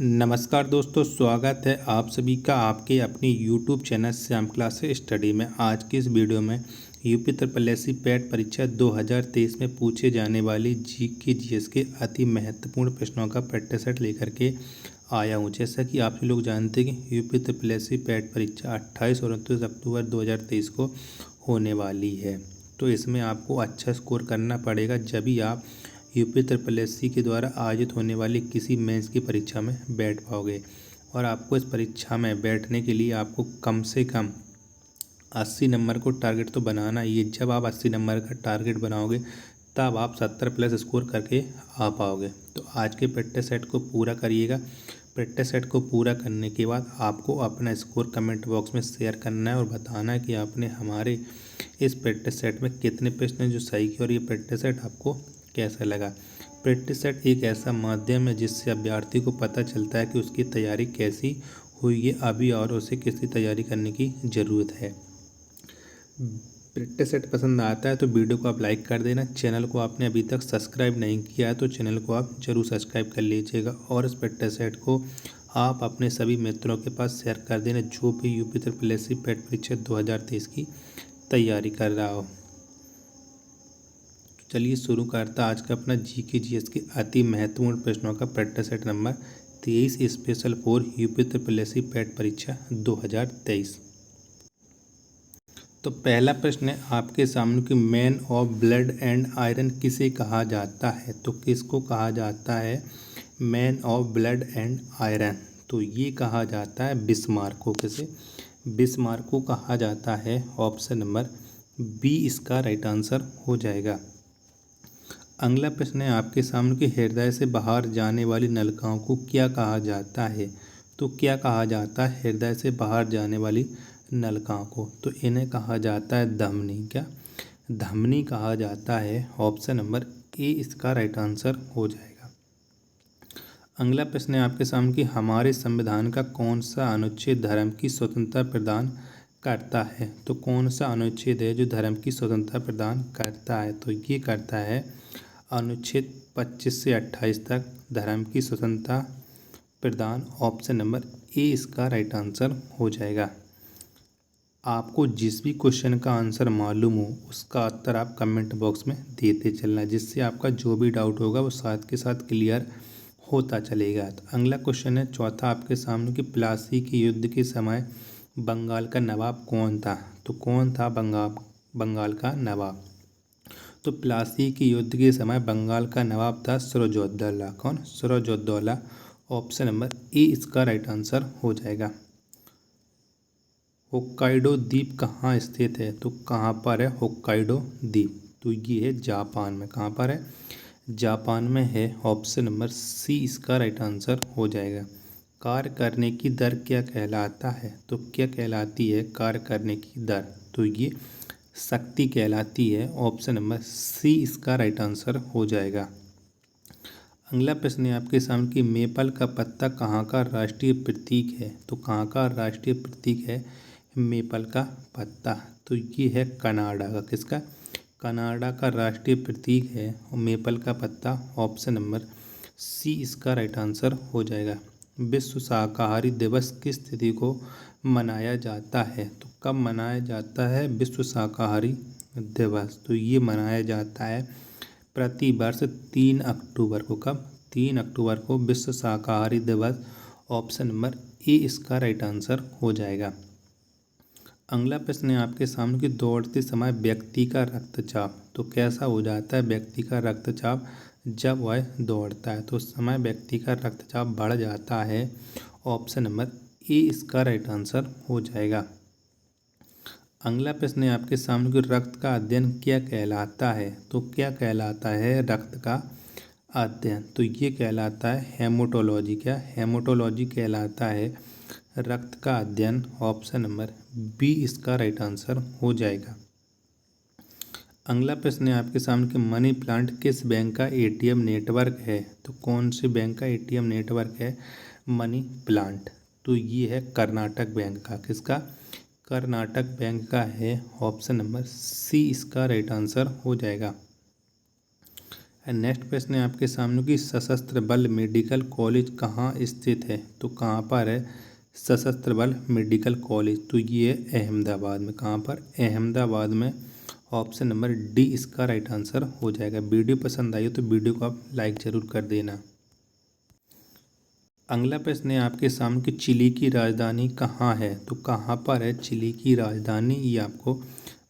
नमस्कार दोस्तों, स्वागत है आप सभी का आपके अपनी YouTube channel Shyam classes study में। आज की इस वीडियो में यूपी SSSC पैट परीक्षा 2023 में पूछे जाने वाली जीके जीएस के अति महत्वपूर्ण प्रश्नों का प्रैक्टिस सेट लेकर के आया हूँ। जैसा कि आप लोग जानते हैं कि यूपी SSSC पैट परीक्षा 28 और 29 अक्टूबर 2023 को होने वाली है। तो इसमें आपको अच्छा स्कोर करना पड़ेगा, जब भी आप यूपी SSSC के द्वारा आयोजित होने वाली किसी मेंस की परीक्षा में बैठ पाओगे। और आपको इस परीक्षा में बैठने के लिए आपको कम से कम 80 नंबर को टारगेट तो बनाना ही है। जब आप 80 नंबर का टारगेट बनाओगे तब आप 70 प्लस स्कोर करके आ पाओगे। तो आज के प्रैक्टिस सेट को पूरा करिएगा। प्रैक्टिस सेट को पूरा करने के बाद आपको अपना स्कोर कमेंट बॉक्स में शेयर करना है और बताना है कि आपने हमारे इस प्रैक्टिस सेट में कितने प्रश्न जो सही किए और ये प्रैक्टिस सेट आपको कैसा लगा। प्रैक्टिस सेट एक ऐसा माध्यम है जिससे अभ्यर्थी को पता चलता है कि उसकी तैयारी कैसी हुई है अभी और उसे किसकी तैयारी करने की ज़रूरत है। प्रैक्टिस सेट पसंद आता है तो वीडियो को आप लाइक कर देना। चैनल को आपने अभी तक सब्सक्राइब नहीं किया है तो चैनल को आप जरूर सब्सक्राइब कर लीजिएगा और इस प्रैक्टिस सेट को आप अपने सभी मित्रों के पास शेयर कर देना जो भी यूपी SSSC पैट परीक्षा 2023 की तैयारी कर रहा हो। चलिए शुरू करता आज का अपना जीके जीएस के अति महत्वपूर्ण प्रश्नों का practice set number 23 special for UP SSSC PAT परीक्षा 2023। तो पहला प्रश्न है आपके सामने कि man of blood and iron किसे कहा जाता है। तो किसको कहा जाता है man of blood and iron? तो ये कहा जाता है बिस्मार्क को। किसे? बिस्मार्क को कहा जाता है। ऑप्शन नंबर बी इसका राइट आंसर हो जाएगा। अगला प्रश्न है आपके सामने कि हृदय से बाहर जाने वाली नलिकाओं को क्या कहा जाता है। तो क्या कहा जाता है हृदय से बाहर जाने वाली नलिकाओं को? तो इन्हें कहा जाता है धमनी। क्या? धमनी कहा जाता है। ऑप्शन नंबर ए इसका राइट आंसर हो जाएगा। अगला प्रश्न है आपके सामने कि हमारे संविधान का कौन सा अनुच्छेद धर्म की स्वतंत्रता प्रदान करता है। तो कौन सा अनुच्छेद है जो धर्म की स्वतंत्रता प्रदान करता है? तो ये करता है अनुच्छेद 25 से 28 तक धर्म की स्वतंत्रता प्रदान। ऑप्शन नंबर ए इसका राइट आंसर हो जाएगा। आपको जिस भी क्वेश्चन का आंसर मालूम हो उसका उत्तर आप कमेंट बॉक्स में देते चलना, जिससे आपका जो भी डाउट होगा वो साथ के साथ क्लियर होता चलेगा। तो अगला क्वेश्चन है चौथा आपके सामने कि प्लासी के युद्ध के समय बंगाल का नवाब कौन था। तो कौन था बंगाल का नवाब? तो प्लासी के युद्ध के समय बंगाल का नवाब था सिराजुद्दौला। कौन? सिराजुद्दौला। ऑप्शन नंबर ए इसका राइट आंसर हो जाएगा। होक्काइडो द्वीप कहाँ स्थित है? तो कहाँ पर है होक्काइडो द्वीप? तो ये है जापान में। कहाँ पर है? जापान में है। ऑप्शन नंबर सी इसका राइट आंसर हो जाएगा। कार्य करने की दर क्या कहलाता है? तो क्या कहलाती है कार्य करने की दर? तो ये शक्ति कहलाती है। ऑप्शन नंबर सी इसका राइट आंसर हो जाएगा। अगला प्रश्न है आपके सामने कि मेपल का पत्ता कहाँ का राष्ट्रीय प्रतीक है। तो कहाँ का राष्ट्रीय प्रतीक है मेपल का पत्ता? तो ये है कनाडा का। किसका? कनाडा का राष्ट्रीय प्रतीक है मेपल का पत्ता। ऑप्शन नंबर सी इसका राइट आंसर हो जाएगा। विश्व शाकाहारी दिवस किस तिथि को मनाया जाता है? तो कब मनाया जाता है विश्व शाकाहारी दिवस? तो ये मनाया जाता है प्रति वर्ष 3 अक्टूबर को। कब? 3 अक्टूबर को विश्व शाकाहारी दिवस। ऑप्शन नंबर ए इसका राइट आंसर हो जाएगा। अगला प्रश्न है आपके सामने कि दौड़ते समय व्यक्ति का रक्तचाप तो कैसा हो जाता है व्यक्ति का रक्तचाप जब वह दौड़ता है? तो उस समय व्यक्ति का रक्तचाप बढ़ जाता है। ऑप्शन नंबर ए इसका राइट आंसर हो जाएगा। अगला प्रश्न है आपके सामने कि रक्त का अध्ययन क्या कहलाता है? तो क्या कहलाता है रक्त का अध्ययन? तो ये कहलाता है हेमाटोलॉजी। क्या? हेमाटोलॉजी कहलाता है रक्त का अध्ययन। ऑप्शन नंबर बी इसका राइट आंसर हो जाएगा। अगला प्रश्न है आपके सामने कि मनी प्लांट किस बैंक का एटीएम नेटवर्क है? तो कौन से बैंक का एटीएम नेटवर्क है मनी प्लांट? तो ये है कर्नाटक बैंक का। किसका? कर्नाटक बैंक का है। ऑप्शन नंबर सी इसका राइट आंसर हो जाएगा। नेक्स्ट प्रश्न है आपके सामने कि सशस्त्र बल मेडिकल कॉलेज कहाँ स्थित है। तो कहाँ पर है सशस्त्र बल मेडिकल कॉलेज। तो ये है अहमदाबाद में। कहाँ पर? अहमदाबाद में। ऑप्शन नंबर डी इसका राइट आंसर हो जाएगा। वीडियो पसंद आई हो तो वीडियो को आप लाइक ज़रूर कर देना। अगला प्रश्न है आपके सामने कि चिली की राजधानी कहाँ है। तो कहाँ पर है चिली की राजधानी, ये आपको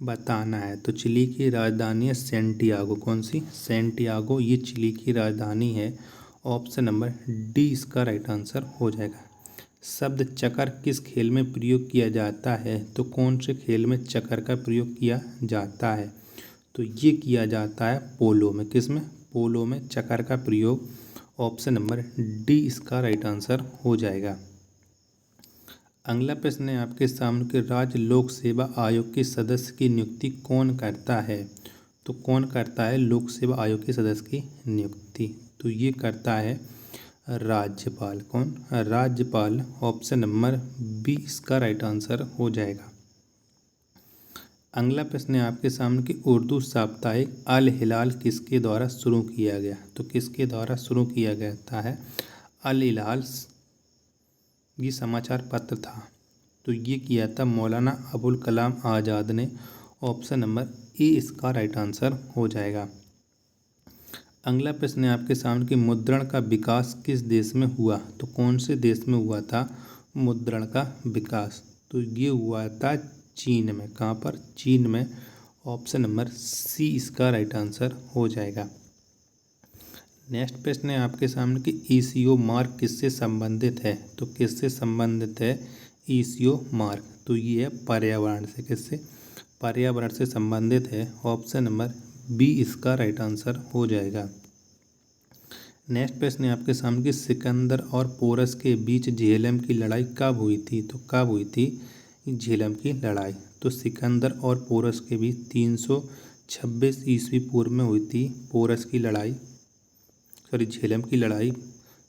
बताना है। तो चिली की राजधानी है सेंटियागो। कौन सी? सेंटियागो, ये चिली की राजधानी है। ऑप्शन नंबर डी इसका राइट आंसर हो जाएगा। शब्द चक्र किस खेल में प्रयोग किया जाता है। तो कौन से खेल में चक्र का प्रयोग किया जाता है। तो ये किया जाता है पोलो में। किस में? पोलो में चक्र का प्रयोग। ऑप्शन नंबर डी इसका राइट आंसर हो जाएगा। अगला प्रश्न है आपके सामने कि राज्य लोक सेवा आयोग के सदस्य की नियुक्ति कौन करता है। तो कौन करता है लोक सेवा आयोग के सदस्य की नियुक्ति। तो ये करता है राज्यपाल। कौन? राज्यपाल। ऑप्शन नंबर बी इसका राइट आंसर हो जाएगा। अगला प्रश्न है आपके सामने कि उर्दू साप्ताहिक अल हिलाल किसके द्वारा शुरू किया गया। तो किसके द्वारा शुरू किया गया है? अल हिलाल ये समाचार पत्र था। तो ये किया था मौलाना अबुल कलाम आज़ाद ने। ऑप्शन नंबर ए इसका राइट आंसर हो जाएगा। अगला प्रश्न है आपके सामने कि मुद्रण का विकास किस देश में हुआ। तो कौन से देश में हुआ था मुद्रण का विकास। तो ये हुआ था चीन में। कहाँ पर? चीन में। ऑप्शन नंबर सी इसका राइट आंसर हो जाएगा। नेक्स्ट प्रश्न है आपके सामने कि ईसीओ मार्क किससे संबंधित है। तो किससे संबंधित है ईसीओ मार्क। तो ये है पर्यावरण से। किससे? पर्यावरण से संबंधित है। ऑप्शन नंबर बी इसका राइट आंसर हो जाएगा। नेक्स्ट प्रश्न है आपके सामने कि सिकंदर और पोरस के बीच झेलम की लड़ाई कब हुई थी। तो कब हुई थी झेलम की लड़ाई। तो सिकंदर और पोरस के बीच 326 ईस्वी पूर्व में हुई थी पोरस की लड़ाई, सॉरी झेलम की लड़ाई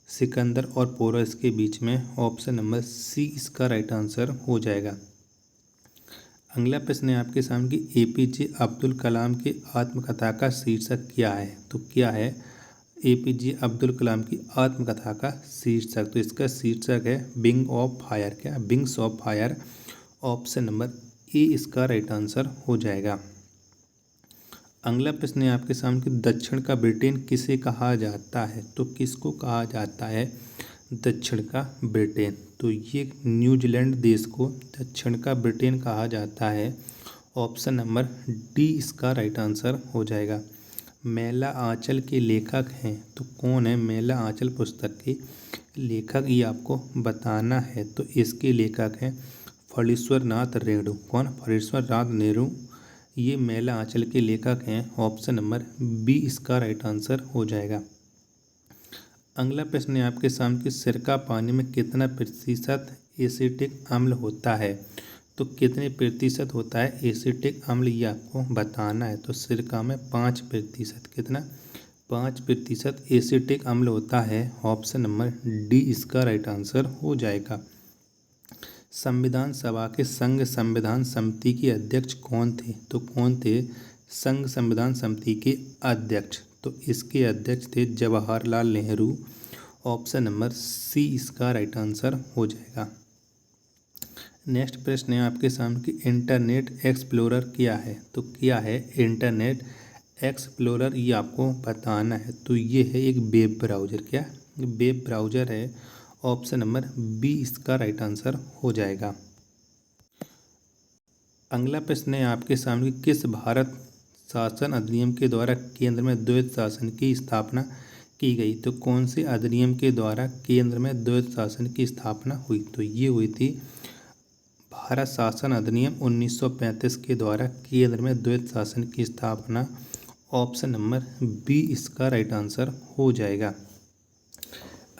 सिकंदर और पोरस के बीच में। ऑप्शन नंबर सी इसका राइट आंसर हो जाएगा। अगला प्रश्न है आपके सामने कि एपीजे अब्दुल कलाम की आत्मकथा का शीर्षक क्या है। तो क्या है एपीजे अब्दुल कलाम की आत्मकथा का शीर्षक। तो इसका शीर्षक है विंग ऑफ फायर। क्या? Wings of fire. Option number A इसका राइट आंसर हो जाएगा। अगला प्रश्न है आपके सामने कि दक्षिण का ब्रिटेन किसे कहा जाता है। तो किसको कहा जाता है दक्षिण का ब्रिटेन। तो ये न्यूजीलैंड देश को दक्षिण का ब्रिटेन कहा जाता है। ऑप्शन नंबर डी इसका राइट आंसर हो जाएगा। मैला आंचल के लेखक हैं। तो कौन है मैला आंचल पुस्तक के लेखक, ये आपको बताना है। तो इसके लेखक हैं फणीश्वर नाथ रेणु। कौन? फणीश्वर नाथ रेणु, ये मैला आंचल के लेखक हैं। ऑप्शन नंबर बी इसका राइट आंसर हो जाएगा। अगला प्रश्न है आपके सामने कि सिरका पानी में कितना प्रतिशत एसिटिक अम्ल होता है। तो कितने प्रतिशत होता है एसिटिक अम्ल, ये आपको बताना है। तो सिरका में 5%। कितना? 5% एसिटिक अम्ल होता है। ऑप्शन नंबर डी इसका राइट आंसर हो जाएगा। संविधान सभा के संघ संविधान समिति के अध्यक्ष कौन थे। तो कौन थे संघ संविधान समिति के अध्यक्ष। तो इसके अध्यक्ष थे Jawaharlal Nehru. Option number C इसका राइट आंसर हो जाएगा। नेक्स्ट प्रश्न है आपके सामने कि इंटरनेट एक्सप्लोरर क्या है। तो क्या है इंटरनेट एक्सप्लोरर, ये आपको बताना है। तो ये है एक वेब ब्राउज़र। क्या? वेब ब्राउज़र है। ऑप्शन नंबर बी इसका राइट आंसर हो जाएगा। अगला प्रश्न है आपके सामने किस भारत शासन अधिनियम के द्वारा केंद्र में द्वैत शासन की स्थापना की गई। तो कौन से अधिनियम के द्वारा केंद्र में द्वैत शासन की स्थापना हुई। तो ये हुई थी भारत शासन अधिनियम 1935 के द्वारा केंद्र में द्वैत शासन की स्थापना। ऑप्शन नंबर बी इसका राइट आंसर हो जाएगा।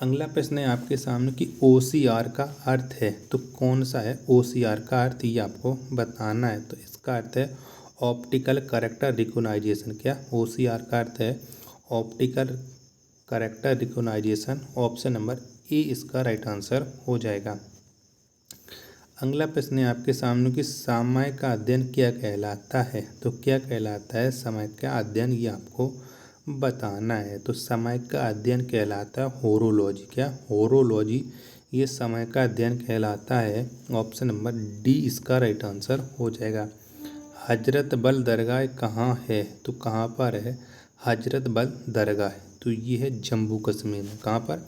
अगला प्रश्न है आपके सामने कि OCR का अर्थ है। तो कौन सा है OCR का अर्थ, ये आपको बताना है। तो इसका अर्थ है ऑप्टिकल कैरेक्टर रिकॉग्निशन। क्या? OCR का अर्थ है optical character recognition. Option number A इसका राइट आंसर हो जाएगा। अगला प्रश्न है आपके सामने कि समय का अध्ययन क्या कहलाता है। तो क्या कहलाता है समय का अध्ययन, ये आपको बताना है। तो समय का अध्ययन कहलाता है होरोलॉजी। क्या? होरोलॉजी। ये समय का अध्ययन कहलाता है। ऑप्शन नंबर डी इसका राइट आंसर हो जाएगा। हजरत बल दरगाह कहाँ है? तो कहाँ पर है हजरत बल दरगाह? तो ये है जम्मू कश्मीर में। कहाँ पर?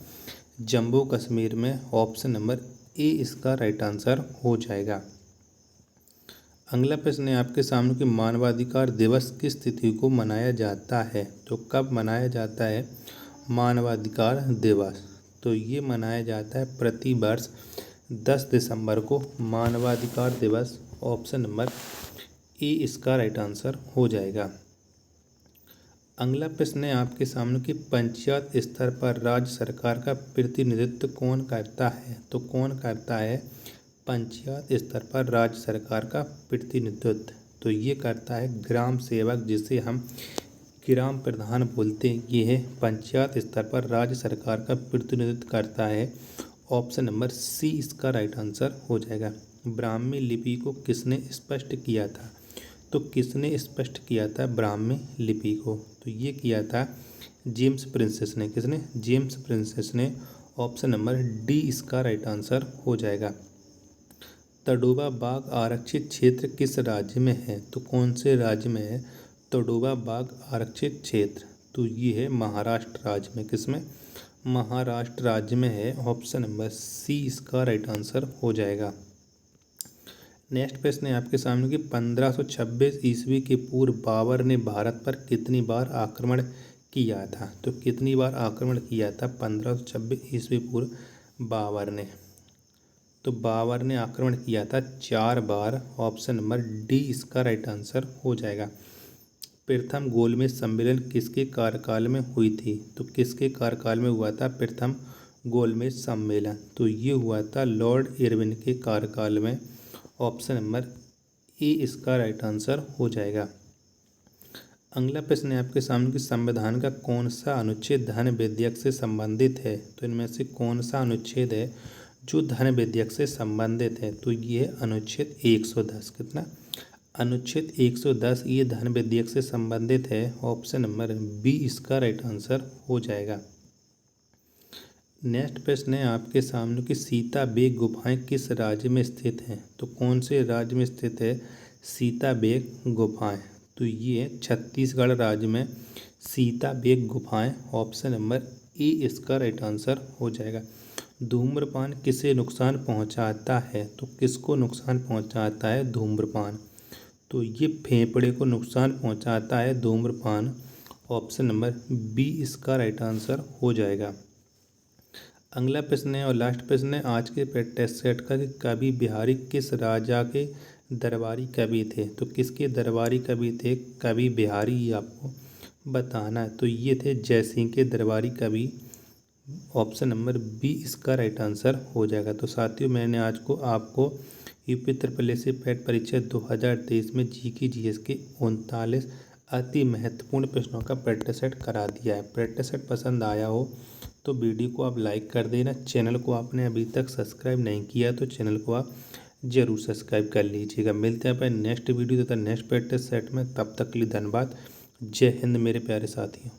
जम्मू कश्मीर में। ऑप्शन नंबर ए इसका राइट आंसर हो जाएगा। अगला प्रश्न है आपके सामने कि मानवाधिकार दिवस किस तिथि को मनाया जाता है? तो कब मनाया जाता है मानवाधिकार दिवस? तो ये मनाया जाता है प्रतिवर्ष 10 दिसंबर को मानवाधिकार दिवस। ऑप्शन नंबर ए इसका राइट आंसर हो जाएगा। अगला प्रश्न है आपके सामने कि पंचायत स्तर पर राज्य सरकार का प्रतिनिधित्व कौन करता है? तो कौन करता है पंचायत स्तर पर राज्य सरकार का प्रतिनिधित्व? तो ये करता है ग्राम सेवक, जिसे हम ग्राम प्रधान बोलते हैं। ये है पंचायत स्तर पर राज्य सरकार का प्रतिनिधित्व करता है। ऑप्शन नंबर सी इसका राइट आंसर हो जाएगा। ब्राह्मी लिपि को किसने स्पष्ट किया था? तो किसने स्पष्ट किया था ब्राह्मी लिपि को? तो ये किया था जेम्स प्रिंसेस ने। किसने? जेम्स प्रिंसेस ने। ऑप्शन नंबर डी इसका राइट आंसर हो जाएगा। तडोबा बाघ आरक्षित क्षेत्र किस राज्य में है? तो कौन से राज्य में है तडोबा बाघ आरक्षित क्षेत्र? तो ये है महाराष्ट्र राज्य में। किसमें? महाराष्ट्र राज्य में है। ऑप्शन नंबर सी इसका राइट आंसर हो जाएगा। नेक्स्ट प्रश्न है आपके सामने कि 1526 ईस्वी के पूर्व बाबर ने भारत पर कितनी बार आक्रमण किया था? तो कितनी बार आक्रमण किया था 1526 ईस्वी पूर्व बाबर ने? तो बाबर ने आक्रमण किया था 4 बार। ऑप्शन नंबर डी इसका राइट आंसर हो जाएगा। प्रथम गोलमेज सम्मेलन किसके कार्यकाल में हुई थी? तो किसके कार्यकाल में हुआ था प्रथम गोलमेज सम्मेलन? तो ये हुआ था लॉर्ड इरविन के कार्यकाल में। ऑप्शन नंबर ए इसका राइट आंसर हो जाएगा। अगला प्रश्न है आपके सामने कि संविधान का कौन सा अनुच्छेद धन विधेयक से संबंधित है? तो इनमें से कौन सा अनुच्छेद है जो धन विधेयक से संबंधित है? तो ये है अनुच्छेद 110। कितना? अनुच्छेद 110 ये धन विधेयक से संबंधित है। ऑप्शन नंबर बी इसका राइट आंसर हो जाएगा। नेक्स्ट प्रश्न है आपके सामने कि सीता बेग गुफाएं किस राज्य में स्थित हैं? तो कौन से राज्य में स्थित है सीता बेग गुफाएं? तो ये है छत्तीसगढ़ राज्य में सीता बेग गुफाएं। ऑप्शन नंबर ए इसका राइट आंसर हो जाएगा। धूम्रपान किसे नुकसान पहुंचाता है? तो किसको नुकसान पहुंचाता है धूम्रपान? तो ये फेफड़े को नुकसान पहुंचाता है धूम्रपान। ऑप्शन नंबर बी इसका राइट आंसर हो जाएगा। अगला प्रश्न है और लास्ट प्रश्न है आज के टेस्ट सेट का कि कवि बिहारी किस राजा के दरबारी कवि थे? तो किसके दरबारी कवि थे कवि बिहारी? ये आपको बताना है। तो ये थे जयसिंह के दरबारी कवि। ऑप्शन नंबर बी इसका राइट आंसर हो जाएगा। तो साथियों, मैंने आज को आपको UP triple S C PET परीक्षा 2023 में जीके जीएस के 39 अति महत्वपूर्ण प्रश्नों का प्रैक्टिस सेट करा दिया है। प्रैक्टिस सेट पसंद आया हो तो वीडियो को आप लाइक कर देना। चैनल को आपने अभी तक सब्सक्राइब नहीं किया तो चैनल को आप जरूर सब्सक्राइब कर लीजिएगा। मिलते हैं अपने नेक्स्ट वीडियो तथा नेक्स्ट प्रैक्टिस सेट में। तब तक के लिए धन्यवाद। जय हिंद मेरे प्यारे साथियों।